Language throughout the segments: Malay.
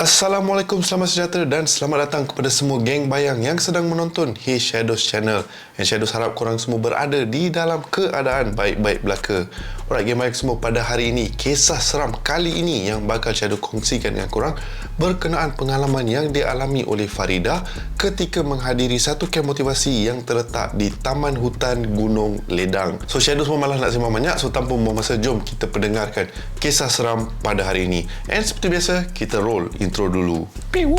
Assalamualaikum, selamat sejahtera dan selamat datang kepada semua geng bayang yang sedang menonton Hey Shadows Channel. And Shadows harap korang semua berada di dalam keadaan baik-baik belaka. Alright geng bayang semua, pada hari ini kisah seram kali ini yang bakal Shadow kongsikan dengan korang berkenaan pengalaman yang dialami oleh Farida ketika menghadiri satu kamp motivasi yang terletak di Taman Hutan Gunung Ledang. So Shadow semua malas nak sembang banyak, so tanpa membuang masa, jom kita pendengarkan kisah seram pada hari ini. And seperti biasa, kita roll intro dulu. Piu.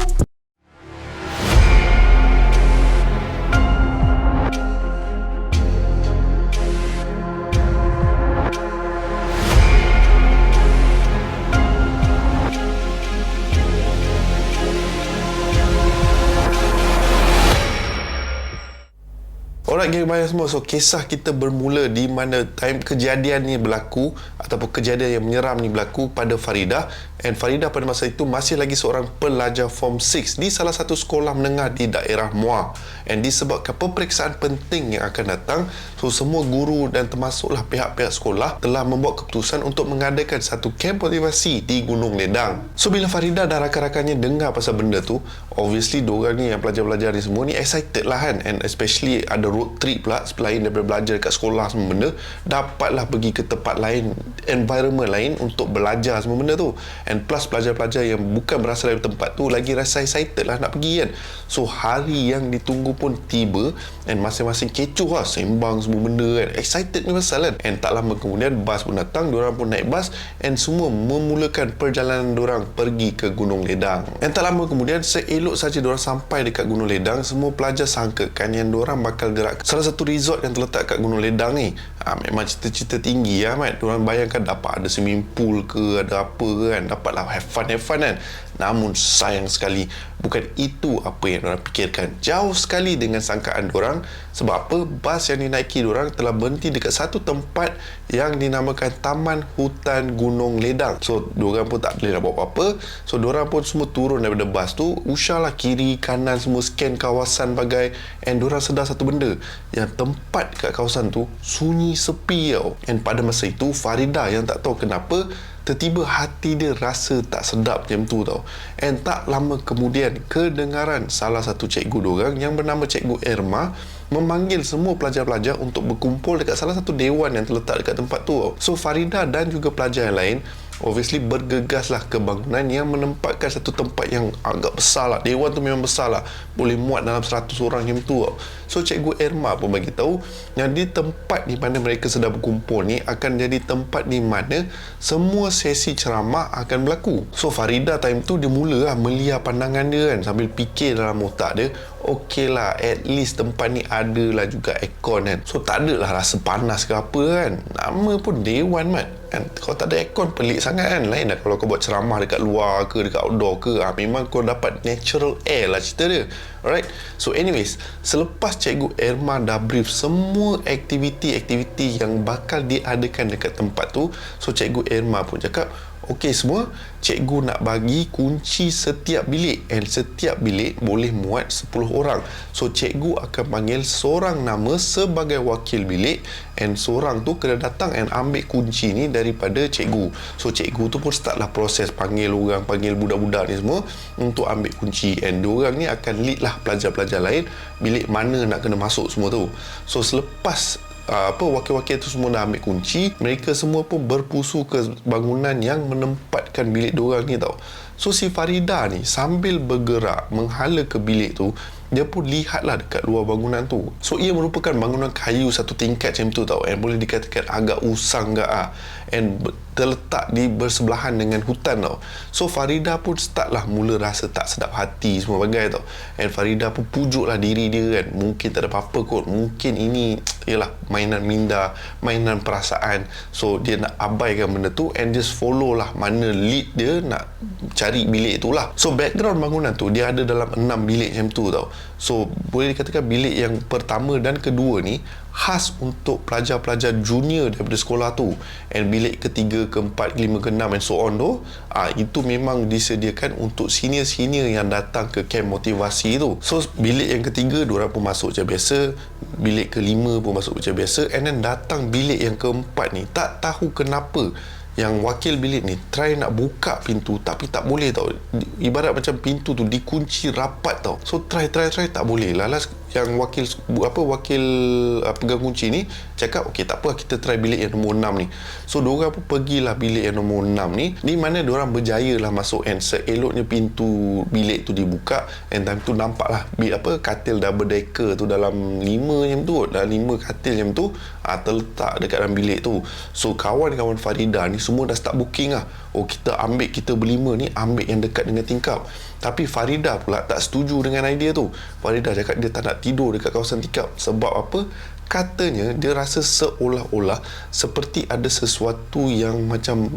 Alright geng bayang semua, so kisah kita bermula di mana time kejadian ni berlaku ataupun kejadian yang menyeram ni berlaku pada Farida. And Farida pada masa itu masih lagi seorang pelajar Form 6 di salah satu sekolah menengah di daerah Muar. And disebabkan peperiksaan penting yang akan datang, so semua guru dan termasuklah pihak-pihak sekolah telah membuat keputusan untuk mengadakan satu kamp motivasi di Gunung Ledang. So bila Farida dan rakan-rakannya dengar pasal benda tu, obviously diorang ni yang pelajar-pelajar ni semua ni excited lah kan. And especially ada road trip pula selain daripada belajar dekat sekolah semua benda, dapatlah pergi ke tempat lain, environment lain untuk belajar semua benda tu. And plus pelajar-pelajar yang bukan berasal dari tempat tu lagi rasa excited lah nak pergi kan. So hari yang ditunggu pun tiba, and masing-masing kecoh lah sembang semua benda kan, excited ni pasal kan. And tak lama kemudian bas pun datang, diorang pun naik bas and semua memulakan perjalanan diorang pergi ke Gunung Ledang. And tak lama kemudian, seelok saja diorang sampai dekat Gunung Ledang, semua pelajar sangkakan yang diorang bakal gerak salah satu resort yang terletak kat Gunung Ledang ni. Memang cita-cita tinggi lah Mat. Diorang bayangkan dapat ada swimming pool ke, ada apa ke kan, dapatlah have fun kan. Namun sayang sekali bukan itu apa yang diorang fikirkan. Jauh sekali dengan sangkaan diorang. Sebab apa? Bas yang dinaiki diorang telah berhenti dekat satu tempat yang dinamakan Taman Hutan Gunung Ledang. So diorang pun tak boleh nak buat apa-apa. So diorang pun semua turun daripada bas tu, usahlah kiri kanan semua scan kawasan bagai. And diorang sedar satu benda, yang tempat kat kawasan tu sunyi sepi tau. And pada masa itu Farida yang tak tahu kenapa tiba-tiba hati dia rasa tak sedap macam tu tau. And tak lama kemudian kedengaran salah satu cikgu diorang yang bernama Cikgu Irma memanggil semua pelajar-pelajar untuk berkumpul dekat salah satu dewan yang terletak dekat tempat tu tau. So Farida dan juga pelajar yang lain obviously bergegaslah ke bangunan yang menempatkan satu tempat yang agak besar lah. Dewan tu memang besar lah, boleh muat dalam 100 orang macam tu tau. So Cikgu Irma pun bagi tahu yang di tempat di mana mereka sedang berkumpul ni akan jadi tempat di mana semua sesi ceramah akan berlaku. So Farida time tu dia mula lah melihat pandangan dia kan, sambil fikir dalam otak dia, okey lah, at least tempat ni ada lah juga aircon kan. So tak ada lah rasa panas ke apa kan. Nama pun Dewan Mat kan. Kalau tak ada aircon pelik sangat kan. Lain lah kalau kau buat ceramah dekat luar ke, dekat outdoor ke, memang kau dapat natural air lah cerita dia. Alright. So anyways, selepas Cikgu Irma dah brief semua aktiviti-aktiviti yang bakal diadakan dekat tempat tu, so Cikgu Irma pun cakap, okey semua, cikgu nak bagi kunci setiap bilik, and setiap bilik boleh muat 10 orang. So cikgu akan panggil seorang nama sebagai wakil bilik, and seorang tu kena datang and ambil kunci ni daripada cikgu. So cikgu tu pun startlah proses panggil orang, panggil budak-budak ni semua untuk ambil kunci, and diorang ni akan lead lah pelajar-pelajar lain bilik mana nak kena masuk semua tu. So selepas wakil-wakil tu semua dah ambil kunci, mereka semua pun berpusu ke bangunan yang menempatkan bilik diorang ni tau. So si Farida ni sambil bergerak menghala ke bilik tu, dia pun lihatlah dekat luar bangunan tu. So ia merupakan bangunan kayu satu tingkat macam tu tau, and boleh dikatakan agak usang ke and terletak di bersebelahan dengan hutan tau. So Farida pun startlah mula rasa tak sedap hati semua bagai tau. And Farida pun pujuklah diri dia kan, mungkin tak ada apa-apa kot, mungkin ini ialah mainan minda, mainan perasaan. So dia nak abaikan benda tu and just follow lah mana lead dia nak cari bilik tu lah. So background bangunan tu dia ada dalam 6 bilik macam tu tau. So boleh dikatakan bilik yang pertama dan kedua ni khas untuk pelajar-pelajar junior daripada sekolah tu, and bilik ketiga, keempat, kelima, keenam and so on tu itu memang disediakan untuk senior-senior yang datang ke kamp motivasi tu. So bilik yang ketiga diorang pun masuk macam biasa, bilik kelima pun masuk macam biasa, and then datang bilik yang keempat ni tak tahu kenapa Yang wakil bilik ni try nak buka pintu tapi tak boleh tau. Ibarat macam pintu tu dikunci rapat tau. So try tak boleh. Lalas yang wakil pegang kunci ni cakap okey tak apa, kita try bilik yang nombor 6 ni. So diorang pun pergilah bilik yang nombor 6 ni, di mana diorang berjaya lah masuk, and seeloknya pintu bilik tu dibuka, and time tu nampak lah katil double decker tu dalam 5 macam tu, dalam 5 katil macam tu terletak dekat dalam bilik tu. So kawan-kawan Farida ni semua dah start booking lah. Kita berlima ni ambil yang dekat dengan tingkap. Tapi Farida pula tak setuju dengan idea tu. Farida cakap dia tak nak tidur dekat kawasan tingkap. Sebab apa? Katanya dia rasa seolah-olah seperti ada sesuatu yang macam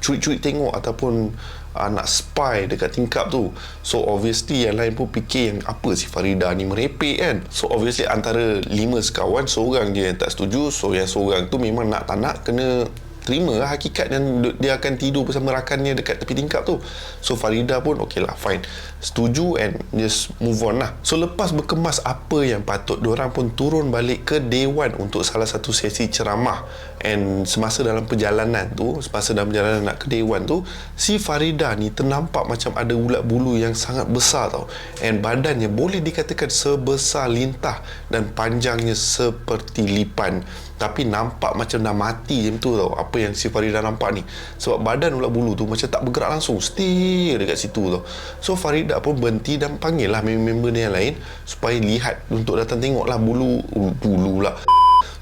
curi-curi tengok ataupun nak spy dekat tingkap tu. So obviously yang lain pun fikir yang apa si Farida ni merepek kan. So obviously antara 5 sekawan, seorang je yang tak setuju. So yang seorang tu memang nak tak nak kena terima lah hakikat yang dia akan tidur bersama rakannya dekat tepi tingkap tu. So Farida pun okey lah, fine, setuju, and just move on lah. So lepas berkemas apa yang patut, diorang pun turun balik ke Dewan untuk salah satu sesi ceramah. And semasa dalam perjalanan nak ke Dewan tu, si Farida ni ternampak macam ada ulat bulu yang sangat besar tau. And badannya boleh dikatakan sebesar lintah dan panjangnya seperti lipan. Tapi nampak macam dah mati macam tu tau, apa yang si Farida nampak ni. Sebab badan ulat bulu tu macam tak bergerak langsung, stay dekat situ tau. So Farida pun berhenti dan panggil lah member dia yang lain supaya lihat, untuk datang tengok lah bulu lah,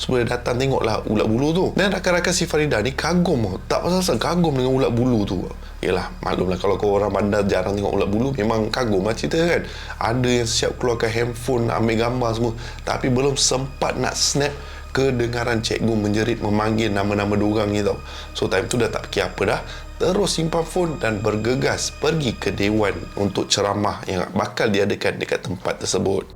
supaya datang tengok lah ulat bulu tu. Dan rakan-rakan si Farida ni kagum, tak pasal kagum dengan ulat bulu tu. Yelah, maklumlah kalau kau orang bandar jarang tengok ulat bulu, memang kagum lah cerita kan. Ada yang siap keluarkan handphone, ambil gambar semua, tapi belum sempat nak snap, kedengaran cikgu menjerit memanggil nama-nama diorang ni tau. So time tu dah tak fikir apa dah, terus simpan phone dan bergegas pergi ke Dewan untuk ceramah yang bakal diadakan dekat tempat tersebut.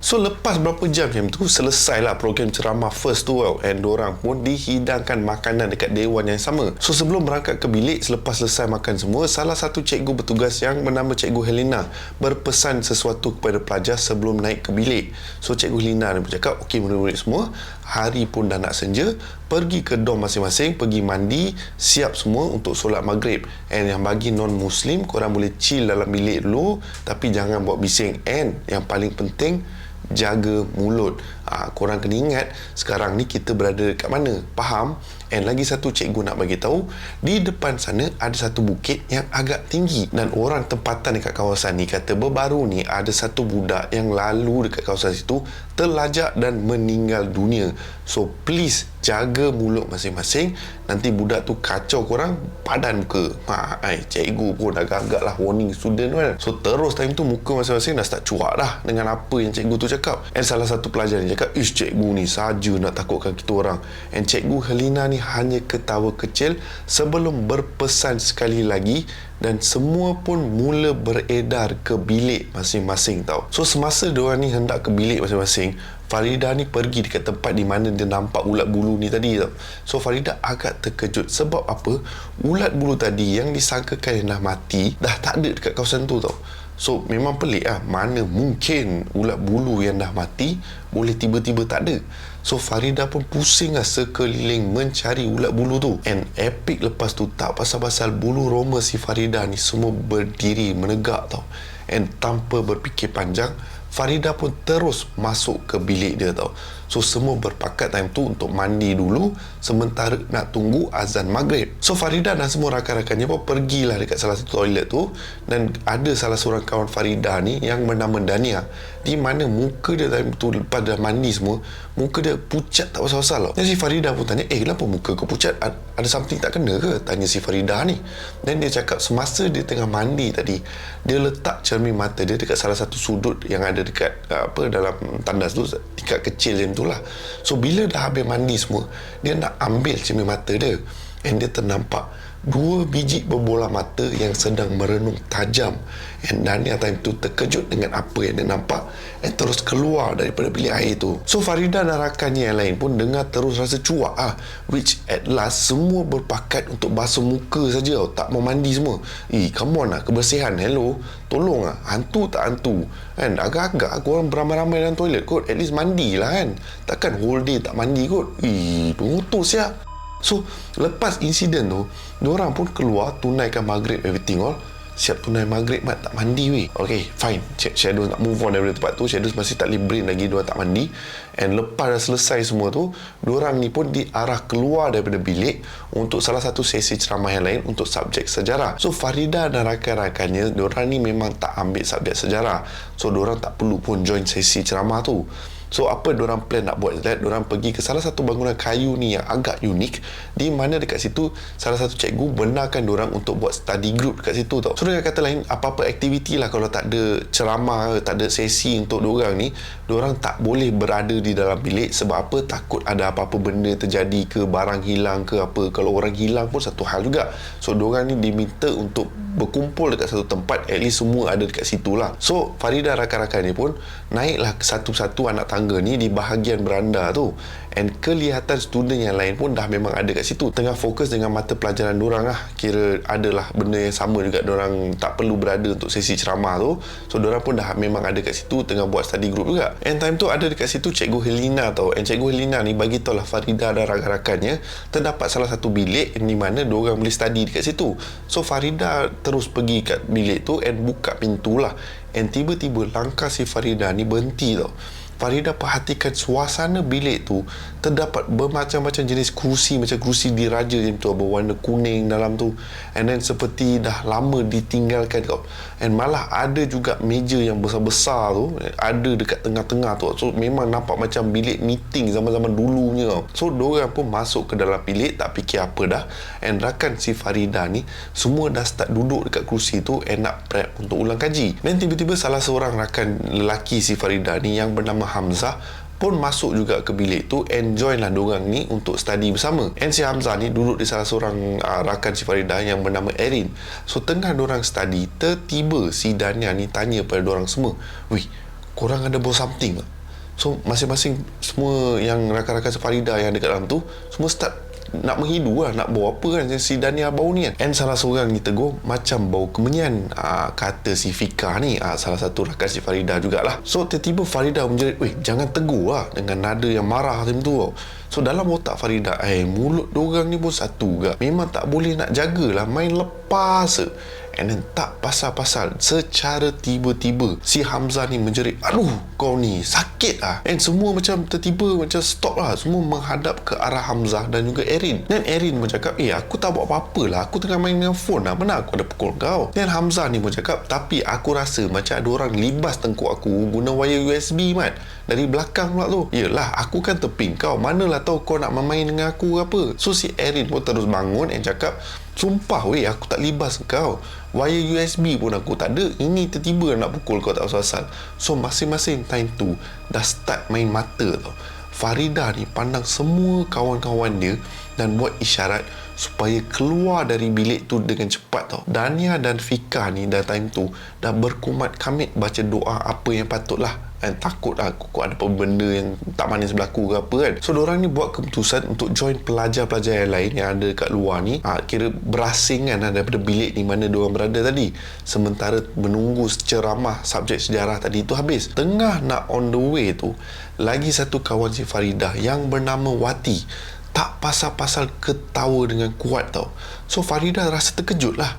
So lepas berapa jam macam tu, selesailah program ceramah first tu tau, and diorang pun dihidangkan makanan dekat Dewan yang sama. So sebelum berangkat ke bilik, selepas selesai makan semua, salah satu cikgu bertugas yang bernama Cikgu Helena berpesan sesuatu kepada pelajar sebelum naik ke bilik. So Cikgu Helena ni bercakap, okey murid-murid semua, hari pun dah nak senja, pergi ke dorm masing-masing, pergi mandi, siap semua untuk solat maghrib. And yang bagi non-Muslim, korang boleh chill dalam bilik dulu, tapi jangan buat bising. And yang paling penting, jaga mulut. Korang kena ingat sekarang ni kita berada kat mana, faham? And lagi satu cikgu nak bagi tahu, di depan sana ada satu bukit yang agak tinggi, dan orang tempatan dekat kawasan ni kata baru ni ada satu budak yang lalu dekat kawasan situ terlajak dan meninggal dunia. So please jaga mulut masing-masing, nanti budak tu kacau korang, padan muka. Cikgu pun agak-agak lah warning student kan. So terus time tu muka masing-masing dah start cuak dah dengan apa yang cikgu tu cakap. And salah satu pelajar ni cakap, cikgu ni saja nak takutkan kita orang. And Cikgu Helena ni hanya ketawa kecil sebelum berpesan sekali lagi, dan semua pun mula beredar ke bilik masing-masing tau. So semasa diorang ni hendak ke bilik masing-masing, Farida ni pergi dekat tempat di mana dia nampak ulat bulu ni tadi tau. So Farida agak terkejut sebab apa? Ulat bulu tadi yang disangkakan yang dah mati dah tak ada dekat kawasan tu tau. So memang pelik lah, mana mungkin ulat bulu yang dah mati boleh tiba-tiba tak ada. So Farida pun pusing lah sekeliling mencari ulat bulu tu. And epic lepas tu, tak pasal-pasal bulu roma si Farida ni semua berdiri menegak tau. And tanpa berfikir panjang, Farida pun terus masuk ke bilik dia tau. So semua berpakat time tu untuk mandi dulu sementara nak tunggu azan maghrib. So Farida dan semua rakan-rakannya pun pergilah dekat salah satu toilet tu, dan ada salah seorang kawan Farida ni yang bernama Dania, di mana muka dia time tu lepas dah mandi semua, muka dia pucat tak pasal-pasal tau. Dan si Farida pun tanya, kenapa muka kau pucat? Ada something tak kena ke? Tanya si Farida ni. Dan dia cakap semasa dia tengah mandi tadi, dia letak cermin mata dia dekat salah satu sudut yang ada dekat dalam tandas tu, tingkat kecil macam tu lah. So bila dah habis mandi semua, dia nak ambil cermin mata dia, and dia ternampak 2 biji berbola mata yang sedang merenung tajam. And Dania time tu terkejut dengan apa yang dia nampak, and terus keluar daripada bilik air tu. So Farida dan rakannya yang lain pun dengar terus rasa cuak which at last semua berpakat untuk basuh muka saja, tak mau mandi semua. Come on lah, kebersihan, hello, tolong lah, hantu tak hantu kan. Agak-agak korang beramai-ramai dalam toilet kot, at least mandi lah kan. Takkan whole day tak mandi kot. Pengutus siap. So lepas insiden tu, diorang pun keluar tunaikan maghrib, everything all. Siap tunai maghrib, mat tak mandi weh. Okay, fine. Shadows nak move on daripada tempat tu. Shadows masih tak boleh brain lagi, diorang tak mandi. And lepas dah selesai semua tu, diorang ni pun diarah keluar daripada bilik untuk salah satu sesi ceramah yang lain untuk subjek sejarah. So Farida dan rakan-rakannya, diorang ni memang tak ambil subjek sejarah. So diorang tak perlu pun join sesi ceramah tu. So apa diorang plan nak buat? Diorang pergi ke salah satu bangunan kayu ni yang agak unik, di mana dekat situ salah satu cikgu benarkan diorang untuk buat study group dekat situ tau. So dengan kata lain, apa-apa aktiviti lah, kalau tak ada ceramah, tak ada sesi untuk diorang ni, diorang tak boleh berada di dalam bilik. Sebab apa? Takut ada apa-apa benda terjadi ke, barang hilang ke apa. Kalau orang hilang pun satu hal juga. So diorang ni diminta untuk berkumpul dekat satu tempat, at least semua ada dekat situ lah. So Farida rakan-rakan ni pun naiklah satu-satu anak tangga ni di bahagian beranda tu, and kelihatan student yang lain pun dah memang ada kat situ, tengah fokus dengan mata pelajaran diorang lah. Kira adalah benda yang sama juga, diorang tak perlu berada untuk sesi ceramah tu. So diorang pun dah memang ada kat situ tengah buat study group juga. And time tu ada dekat situ Cikgu Helena tau. And Cikgu Helena ni bagi tahu lah Farida dan rakan-rakannya terdapat salah satu bilik di mana diorang boleh study dekat situ. So Farida terus pergi kat bilik tu and buka pintu lah. And tiba-tiba langkah si Farida ni berhenti tau. Farida perhatikan suasana bilik tu, terdapat bermacam-macam jenis kerusi, macam kerusi diraja macam tu, berwarna kuning dalam tu, and then seperti dah lama ditinggalkan kau. And malah ada juga meja yang besar-besar tu ada dekat tengah-tengah tu. So memang nampak macam bilik meeting zaman-zaman dulunya tau. So diorang pun masuk ke dalam bilik, tak fikir apa dah. And rakan si Farida ni semua dah start duduk dekat kerusi tu and nak prep untuk ulang kaji. Dan tiba-tiba salah seorang rakan lelaki si Farida ni yang bernama Hamzah pun masuk juga ke bilik tu and join lah diorang ni untuk study bersama. And si Hamzah ni duduk di salah seorang rakan si Farida yang bernama Erin. So tengah diorang study, tiba-tiba si Dania ni tanya pada diorang semua, "Wih, korang ada bawa something tak?" So masing-masing semua yang rakan-rakan si Farida yang dekat dalam tu semua start nak menghidu lah, nak bau apa kan si Dania bau ni kan. And salah seorang ni tegur, "Macam bau kemenyan," kata si Fika ni, salah satu rakan si Farida jugalah. So tiba-tiba Farida menjerit, "Weh, jangan tegur lah," dengan nada yang marah macam tu tau. So dalam otak Farida, mulut diorang ni pun satu juga, memang tak boleh nak jagalah, main lepas se. And then tak pasal-pasal, secara tiba-tiba si Hamzah ni menjerit, "Aduh, kau ni sakit lah." And semua macam tertiba, macam stop lah. Semua menghadap ke arah Hamzah dan juga Erin. Dan Erin pun cakap, "Aku tak buat apa-apa lah, aku tengah main dengan phone lah, mana aku ada pukul kau." Dan Hamzah ni pun cakap, "Tapi aku rasa macam ada orang libas tengkuk aku guna wire USB mat, dari belakang pula tu." "Yelah, aku kan teping kau, manalah tahu kau nak main dengan aku ke apa." So si Erin pun terus bangun and cakap, "Sumpah weh, aku tak libas kau, wire USB pun aku tak ada, ini tiba-tiba nak pukul kau tak asal-asal." So masing-masing time tu dah start main mata tau. Farida ni pandang semua kawan-kawan dia dan buat isyarat supaya keluar dari bilik tu dengan cepat tau. Dania dan Fika ni dah time tu dah berkumat kamit baca doa apa yang patutlah, dan takut lah kok ada apa benda yang tak manis berlaku ke apa kan. So diorang ni buat keputusan untuk join pelajar-pelajar yang lain yang ada kat luar ni, kira berasingan daripada bilik di mana diorang berada tadi, sementara menunggu ceramah subjek sejarah tadi tu habis. Tengah nak on the way tu, lagi satu kawan si Farida yang bernama Wati tak pasal-pasal ketawa dengan kuat tau. So Farida rasa terkejut lah,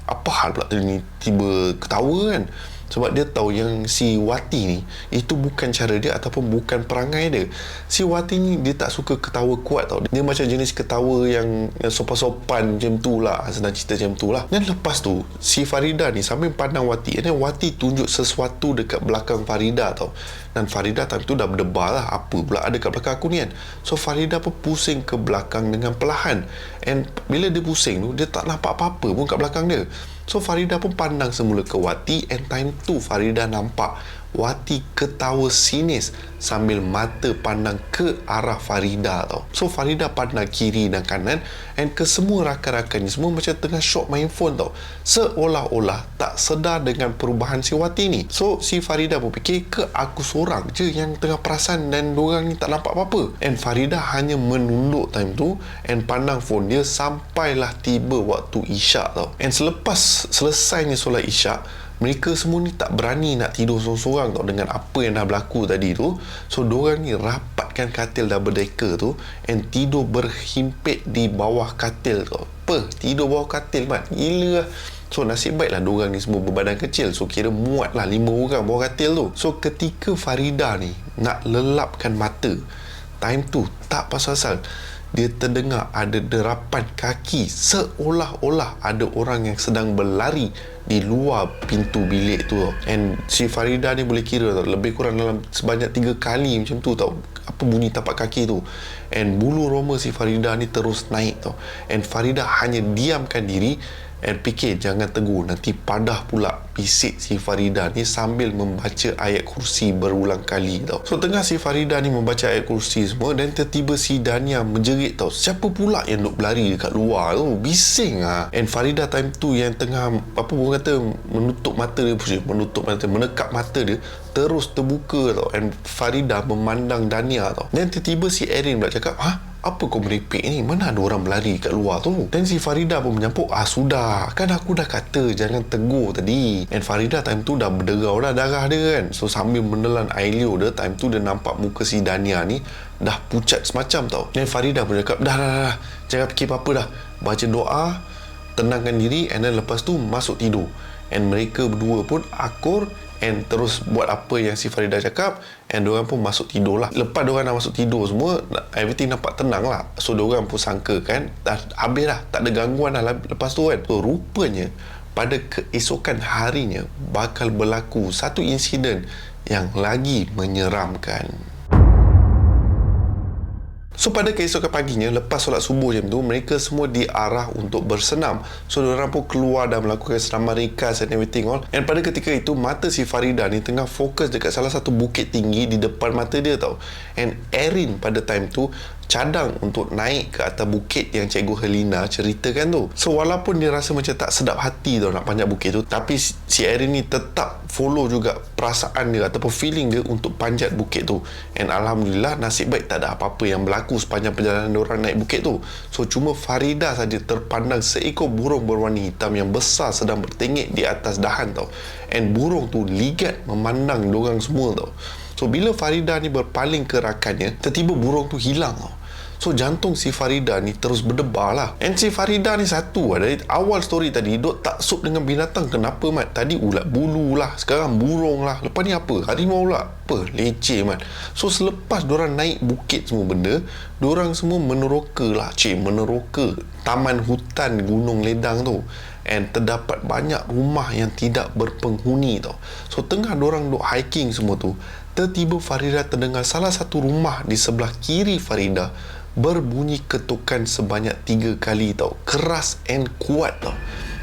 apa hal pula tadi ni tiba ketawa kan. Sebab dia tahu yang si Wati ni, itu bukan cara dia ataupun bukan perangai dia. Si Wati ni dia tak suka ketawa kuat tau. Dia macam jenis ketawa yang sopan-sopan macam tu lah, senang cerita macam tu lah. Dan lepas tu si Farida ni sambil pandang Wati, dan Wati tunjuk sesuatu dekat belakang Farida tau. Dan Farida time tu dah berdebar lah, apa pula ada kat belakang aku ni kan. So Farida pun pusing ke belakang dengan perlahan. And bila dia pusing tu, dia tak nampak apa-apa pun kat belakang dia. So Farida pun pandang semula ke Wati, and time tu Farida nampak Wati ketawa sinis sambil mata pandang ke arah Farida tau. So Farida pandang kiri dan kanan, and ke semua rakan-rakannya semua macam tengah syok main phone tau, seolah-olah tak sedar dengan perubahan si Wati ni. So si Farida pun fikir, ke aku seorang je yang tengah perasan dan diorang ni tak nampak apa-apa. And Farida hanya menunduk time tu and pandang phone dia sampailah tiba waktu isyak tau. And selepas selesainya solat isyak, Mereka semua ni tak berani nak tidur sorang-sorang tau, dengan apa yang dah berlaku tadi tu. So diorang ni rapatkan katil double decker tu and tidur berhimpit di bawah katil tau. Apa? Tidur bawah katil, Mat. Gila lah. So nasib baiklah diorang ni semua berbadan kecil, so kira muat lah 5 orang bawah katil tu. So ketika Farida ni nak lelapkan mata, time tu tak pasal-pasal dia terdengar ada derapan kaki, seolah-olah ada orang yang sedang berlari di luar pintu bilik tu tau. And si Farida ni boleh kira tau, lebih kurang dalam sebanyak 3 kali macam tu tau, apa bunyi tapak kaki tu. And bulu roma si Farida ni terus naik tau. And Farida hanya diamkan diri and fikir jangan tegur, nanti padah pula, bisik si Farida ni sambil membaca ayat kursi berulang kali tau. So tengah si Farida ni membaca ayat kursi semua, dan tiba-tiba si Dania menjerit tau, siapa pula yang duk berlari dekat luar tu, bising lah. And Farida time tu yang tengah orang kata menutup mata dia, menekap mata dia, terus terbuka tau. And Farida memandang Dania tau. Dan tiba-tiba si Erin pula cakap, apa kau merepek ni? Mana ada orang berlari kat luar tu? Dan si Farida pun menyampuk, sudah, kan aku dah kata jangan tegur tadi. And Farida time tu dah berderau dah darah dia kan. So sambil menelan air liur dia, time tu dia nampak muka si Dania ni dah pucat semacam tau. Dan Farida pun cakap, dah, jangan fikir apa-apa dah. Baca doa, tenangkan diri, and then lepas tu masuk tidur. And mereka berdua pun akur and terus buat apa yang si Farida cakap, and diorang pun masuk tidur lah. Lepas diorang dah masuk tidur semua, everything nampak tenang lah. So diorang pun sangka kan dah habis dah, tak ada gangguan dah lepas tu kan. So rupanya pada keesokan harinya bakal berlaku satu insiden yang lagi menyeramkan. So pada keesokan paginya, lepas solat subuh macam tu, mereka semua diarah untuk bersenam. So diorang pun keluar dan melakukan senaman ringkas and everything all. And pada ketika itu, mata si Farida ni tengah fokus dekat salah satu bukit tinggi di depan mata dia tau. And Erin pada time tu cadang untuk naik ke atas bukit yang Cikgu Helena ceritakan tu. So walaupun dia rasa macam tak sedap hati tau nak panjat bukit tu, tapi si Erin ni tetap follow juga perasaan dia ataupun feeling dia untuk panjat bukit tu. And Alhamdulillah, nasib baik tak ada apa-apa yang berlaku sepanjang perjalanan diorang naik bukit tu. So cuma Farida saja terpandang seekor burung berwarna hitam yang besar sedang bertengik di atas dahan tau. And burung tu ligat memandang diorang semua tau. So bila Farida ni berpaling ke rakannya, tiba-tiba burung tu hilang tau. So jantung si Farida ni terus berdebar lah. And si Farida ni satu lah, dari awal story tadi duk tak sup dengan binatang. Kenapa, Mat? Tadi ulat bulu lah, sekarang burung lah, lepas ni apa? Harimau pula. Apa? Leceh, Mat. So selepas diorang naik bukit semua benda, diorang semua meneroka lah, meneroka taman hutan Gunung Ledang tu. And terdapat banyak rumah yang tidak berpenghuni tau. So tengah diorang duk hiking semua tu, tiba-tiba Farida terdengar salah satu rumah di sebelah kiri Farida berbunyi ketukan sebanyak 3 kali tau. Keras and kuat tau.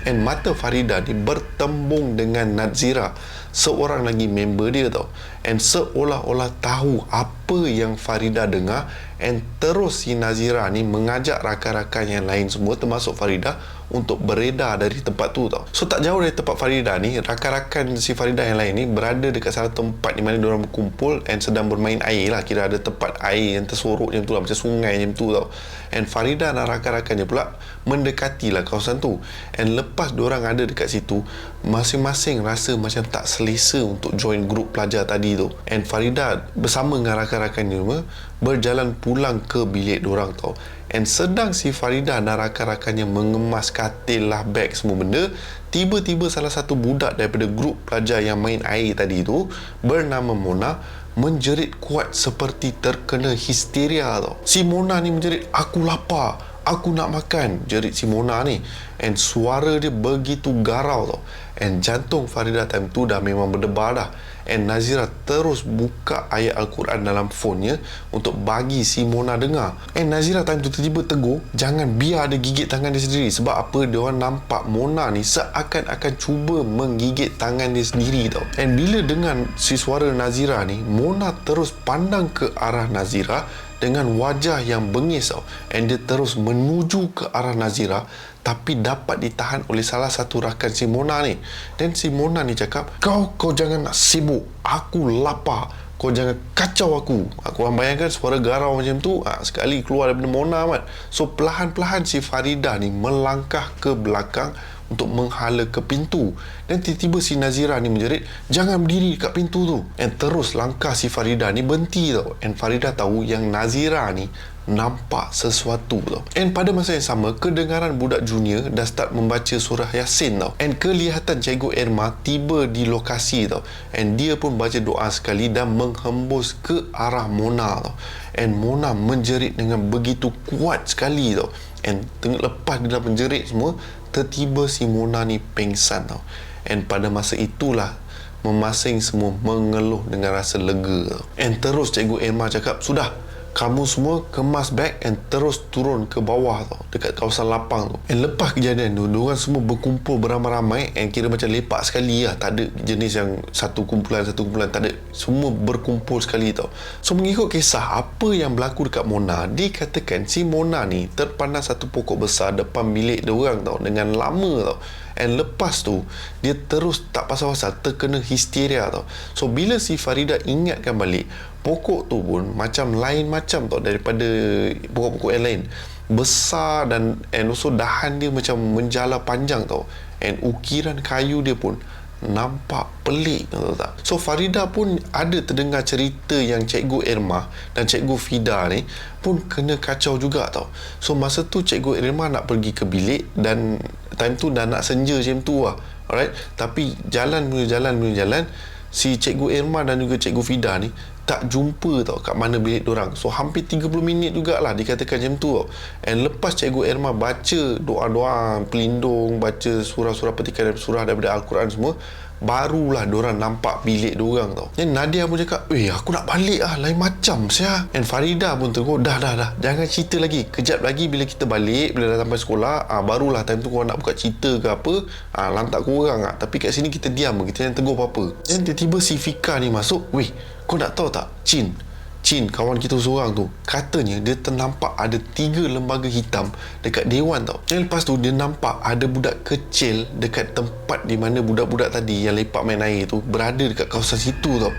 And mata Farida ni bertembung dengan Nazira, seorang lagi member dia tau. And seolah-olah tahu apa yang Farida dengar, and terus si Nazira ni mengajak rakan-rakan yang lain semua termasuk Farida untuk beredar dari tempat tu tau. So tak jauh dari tempat Farida ni, rakan-rakan si Farida yang lain ni berada dekat salah tempat di mana diorang berkumpul and sedang bermain air lah. Kira ada tempat air yang tersorok macam tu lah, macam sungai macam tu tau. And Farida dan rakan-rakannya pula mendekati lah kawasan tu. And lepas diorang ada dekat situ, masing-masing rasa macam tak selesa untuk join grup pelajar tadi tu. And Farida bersama dengan rakan-rakannya semua berjalan pulang ke bilik diorang tau. And sedang si Farida dan rakan-rakannya mengemas katil lah, beg semua benda, tiba-tiba salah satu budak daripada grup pelajar yang main air tadi tu bernama Mona menjerit kuat seperti terkena histeria tau. Si Mona ni menjerit, aku lapar, aku nak makan, jerit si Mona ni. And suara dia begitu garau tau. And jantung Farida time tu dah memang berdebar dah. And Nazira terus buka ayat Al-Quran dalam fonnya untuk bagi si Mona dengar. And Nazira time tu tiba-tiba tegur, jangan biar dia gigit tangan dia sendiri. Sebab apa? Dia orang nampak Mona ni seakan-akan cuba menggigit tangan dia sendiri tau. And bila dengar si suara Nazira ni, Mona terus pandang ke arah Nazira dengan wajah yang bengis tau. And dia terus menuju ke arah Nazira, tapi dapat ditahan oleh salah satu rakan si Mona ni. Dan si Mona ni cakap, Kau jangan nak sibuk, aku lapar, kau jangan kacau aku. Aku bayangkan suara garau macam tu sekali keluar daripada Mona, Mat. So perlahan-perlahan si Farida ni melangkah ke belakang untuk menghala ke pintu. Dan tiba-tiba si Nazira ni menjerit, "Jangan berdiri kat pintu tu." And terus langkah si Farida ni berhenti tau. And Farida tahu yang Nazira ni nampak sesuatu tau. And pada masa yang sama, kedengaran budak junior dah start membaca surah Yasin tau. And kelihatan Cikgu Irma tiba di lokasi tau. And dia pun baca doa sekali dan menghembus ke arah Mona tau. And Mona menjerit dengan begitu kuat sekali tau. And lepas dia dah menjerit semua, tiba-tiba si Mona ni pengsan tau. And pada masa itulah memasing semua mengeluh dengan rasa lega tau. And terus Cikgu Irma cakap, "Sudah, kamu semua kemas beg and terus turun ke bawah tau, dekat kawasan lapang tu." And lepas kejadian tu, diorang semua berkumpul beramai-ramai and kira macam lepak sekali lah. Tak ada jenis yang satu kumpulan, tak ada. Semua berkumpul sekali tau. So mengikut kisah apa yang berlaku dekat Mona, dikatakan si Mona ni terpandang satu pokok besar depan bilik diorang tau, dengan lama tau. And lepas tu dia terus tak pasal-pasal terkena histeria tau. So bila si Farida ingatkan balik, pokok tu pun macam lain macam tau daripada pokok-pokok yang lain. Besar dan also dahan dia macam menjala panjang tau. And ukiran kayu dia pun nampak pelik, tahu tak? So Farida pun ada terdengar cerita yang Cikgu Irma dan Cikgu Fida ni pun kena kacau juga tau. So masa tu Cikgu Irma nak pergi ke bilik dan time tu dah nak senja macam tu lah. Alright, tapi jalan si Cikgu Irma dan juga Cikgu Fida ni tak jumpa tau kat mana bilik dorang. So hampir 30 minit jugalah dikatakan macam tu tau. And lepas Cikgu Irma baca doa-doa pelindung, baca surah-surah petikan surah daripada Al-Quran semua, barulah dorang nampak bilik dorang tau. Dan Nadia pun cakap, "Aku nak balik lah, lain macam sia." And Farida pun tegur, dah, jangan cerita lagi. Kejap lagi bila kita balik, bila dah sampai sekolah, barulah time tu korang nak buka cerita ke apa, lantak korang lah. Tapi kat sini kita diam, kita jangan tegur apa-apa. Dan tiba-tiba si Fika ni masuk, kau nak tahu tak, Chin, kawan kita seorang tu, katanya dia ternampak ada 3 lembaga hitam dekat dewan tau. Dan lepas tu dia nampak ada budak kecil dekat tempat di mana budak-budak tadi yang lepak main air tu berada dekat kawasan situ tau.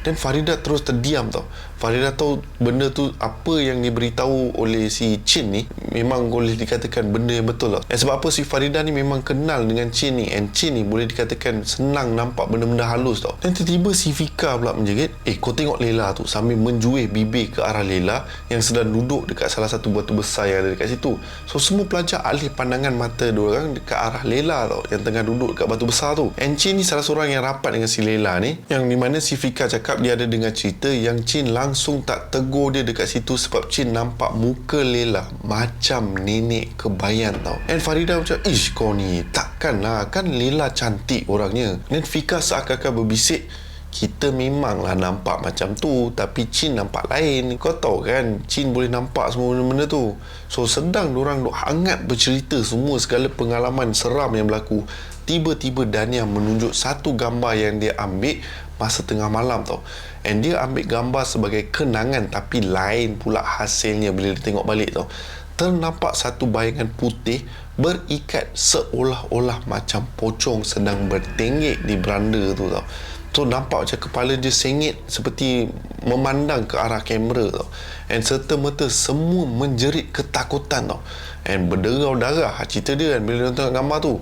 Dan Farida terus terdiam tau. Farida tahu benda tu apa yang diberitahu oleh si Chin ni memang boleh dikatakan benda yang betul tau. Dan sebab apa si Farida ni memang kenal dengan Chin ni, and Chin ni boleh dikatakan senang nampak benda-benda halus tau. Dan tiba-tiba si Fika pula menjerit, "Kau tengok Lela tu," sambil menjuih bibir ke arah Lela yang sedang duduk dekat salah satu batu besar yang ada dekat situ. So semua pelajar alih pandangan mata diorang dekat arah Lela tau, yang tengah duduk dekat batu besar tu. And Chin ni salah seorang yang rapat dengan si Lela ni, yang di mana si Fika cakap dia ada dengar cerita yang Chin langsung tak tegur dia dekat situ sebab Chin nampak muka Lela macam nenek kebayan tau. And Farida macam, "Kau ni takkan lah, kan Lela cantik orangnya." Dan Fika seakan-akan berbisik, "Kita memanglah nampak macam tu, tapi Chin nampak lain. Kau tahu kan, Chin boleh nampak semua benda-benda tu." So sedang diorang hangat bercerita semua segala pengalaman seram yang berlaku, tiba-tiba Dania menunjuk satu gambar yang dia ambil masa tengah malam tau. And dia ambil gambar sebagai kenangan, tapi lain pula hasilnya bila dia tengok balik tau. Ternampak satu bayangan putih berikat seolah-olah macam pocong sedang bertenggek di beranda tu tau. So nampak macam kepala dia sengit seperti memandang ke arah kamera tau. And serta-merta semua menjerit ketakutan tau. And berderau darah cerita dia kan bila dia tengok gambar tu.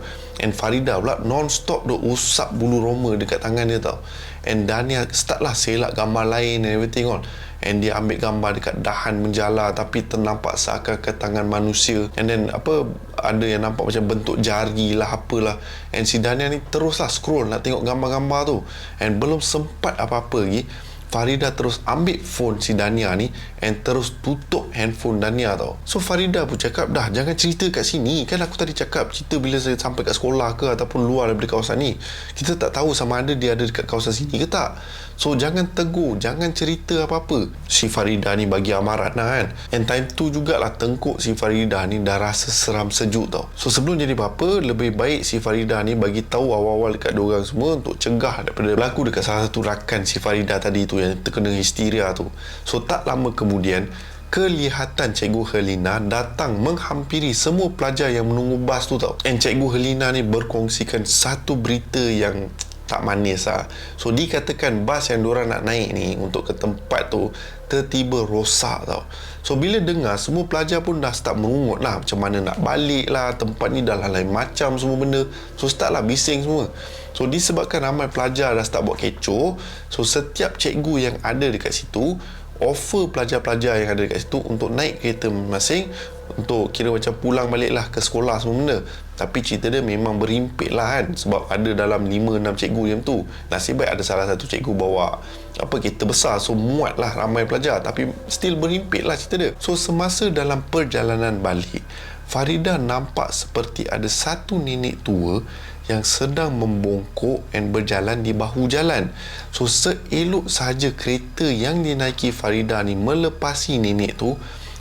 And Farida pula non-stop dia usap bulu roma dekat tangan dia tau. And Dania start lah selak gambar lain and everything on. And dia ambil gambar dekat dahan menjala tapi ternampak seakan-akan tangan manusia. And then ada yang nampak macam bentuk jari lah apalah. And si Dania ni teruslah scroll nak tengok gambar-gambar tu. And belum sempat apa-apa lagi, Farida terus ambil phone si Dania ni and terus tutup handphone Dania tau. So Farida pun cakap, "Dah, jangan cerita kat sini. Kan aku tadi cakap cerita bila saya sampai kat sekolah ke ataupun luar daripada kawasan ni. Kita tak tahu sama ada dia ada dekat kawasan sini ke tak. So jangan tegur, jangan cerita apa-apa." Si Farida ni bagi amaran lah kan. And time tu jugalah tengkuk si Farida ni dah rasa seram sejuk tau. So sebelum jadi apa-apa, lebih baik si Farida ni bagi tahu awal-awal dekat diorang semua untuk cegah daripada berlaku dekat salah satu rakan si Farida tadi tu yang terkena histeria tu. So tak lama kemudian, kelihatan Cikgu Helena datang menghampiri semua pelajar yang menunggu bas tu tau. And Cikgu Helena ni berkongsikan satu berita yang tak manis lah. So dikatakan bas yang diorang nak naik ni untuk ke tempat tu tiba-tiba rosak tau. So bila dengar, semua pelajar pun dah start merungut lah, macam mana nak balik lah, tempat ni dah lain macam semua benda. So start lah bising semua. So disebabkan ramai pelajar dah start buat kecoh, so setiap cikgu yang ada dekat situ offer pelajar-pelajar yang ada dekat situ untuk naik kereta masing-masing untuk kira macam pulang balik lah ke sekolah semua benda. Tapi cerita dia memang berimpit lah kan, sebab ada dalam 5-6 cikgu yang tu. Nasib baik ada salah satu cikgu bawa kereta besar, so muat lah ramai pelajar, tapi still berimpit lah cerita dia. So semasa dalam perjalanan balik, Farida nampak seperti ada satu nenek tua yang sedang membongkok dan berjalan di bahu jalan. So seelok sahaja kereta yang dinaiki Farida ni melepasi nenek tu,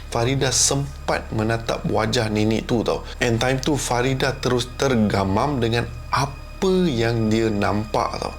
Farida sempat menatap wajah nenek tu tau. And time tu Farida terus tergamam dengan apa yang dia nampak tau.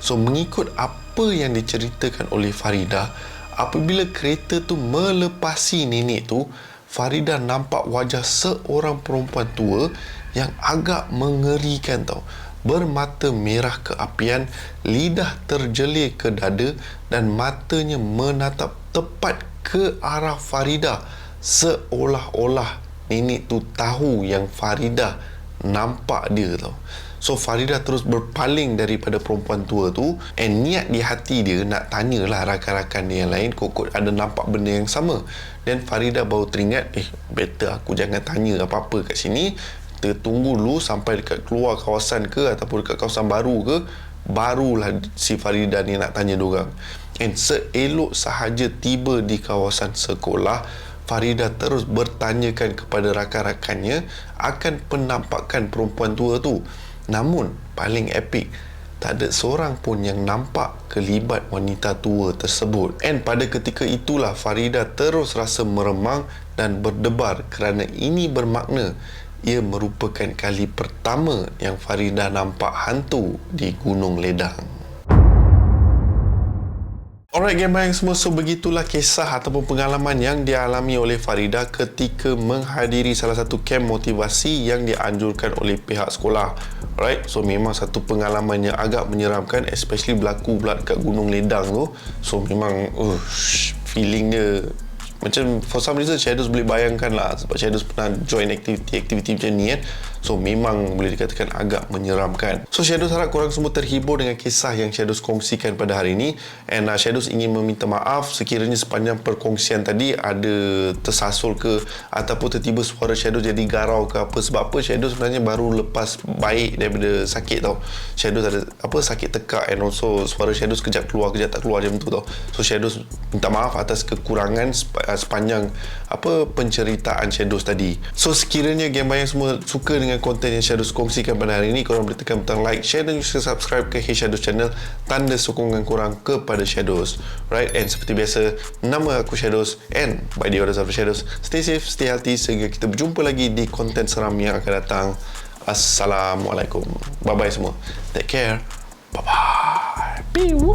So mengikut apa yang diceritakan oleh Farida, apabila kereta tu melepasi nenek tu, Farida nampak wajah seorang perempuan tua yang agak mengerikan tau. Bermata merah keapian, lidah terjelir ke dada dan matanya menatap tepat ke arah Farida, seolah-olah nenek tu tahu yang Farida nampak dia tau. So Farida terus berpaling daripada perempuan tua tu, and niat di hati dia nak tanyalah rakan-rakan dia yang lain kokot ada nampak benda yang sama. Dan Farida baru teringat, better aku jangan tanya apa-apa kat sini, kita tunggu dulu sampai dekat keluar kawasan ke ataupun dekat kawasan baru ke, barulah si Farida ni nak tanya diorang. And seelok sahaja tiba di kawasan sekolah, Farida terus bertanyakan kepada rakan-rakannya akan penampakan perempuan tua tu. Namun paling epik, tak ada seorang pun yang nampak kelibat wanita tua tersebut. And pada ketika itulah Farida terus rasa meremang dan berdebar kerana ini bermakna ia merupakan kali pertama yang Farida nampak hantu di Gunung Ledang. Alright gamers semua, so begitulah kisah ataupun pengalaman yang dialami oleh Farida ketika menghadiri salah satu kem motivasi yang dianjurkan oleh pihak sekolah. Alright, so memang satu pengalaman yang agak menyeramkan, especially berlaku pula dekat Gunung Ledang tu. So memang feeling dia macam for some reason Shadows boleh bayangkan lah, sebab Shadows pernah join aktiviti macam ni kan. So memang boleh dikatakan agak menyeramkan. So Shadows harap korang semua terhibur dengan kisah yang Shadows kongsikan pada hari ini. And Shadows ingin meminta maaf sekiranya sepanjang perkongsian tadi ada tersasul ke ataupun tiba-tiba suara Shadows jadi garau ke apa. Sebab apa, Shadows sebenarnya baru lepas baik daripada sakit tau. Shadows ada sakit tekak, and also suara Shadows kejap keluar kejap tak keluar macam tu tau. So Shadows minta maaf atas kekurangan sepanjang penceritaan Shadows tadi. So sekiranya game bayang semua suka dengan konten yang Shadows kongsikan pada hari ini, korang boleh tekan butang like, share dan juga subscribe ke Hey Shadows channel, tanda sokongan korang kepada Shadows. Right, and seperti biasa, nama aku Shadows, and by the orders of Shadows, stay safe, stay healthy, sehingga kita berjumpa lagi di konten seram yang akan datang. Assalamualaikum. Bye bye semua. Take care. Bye bye. Pew.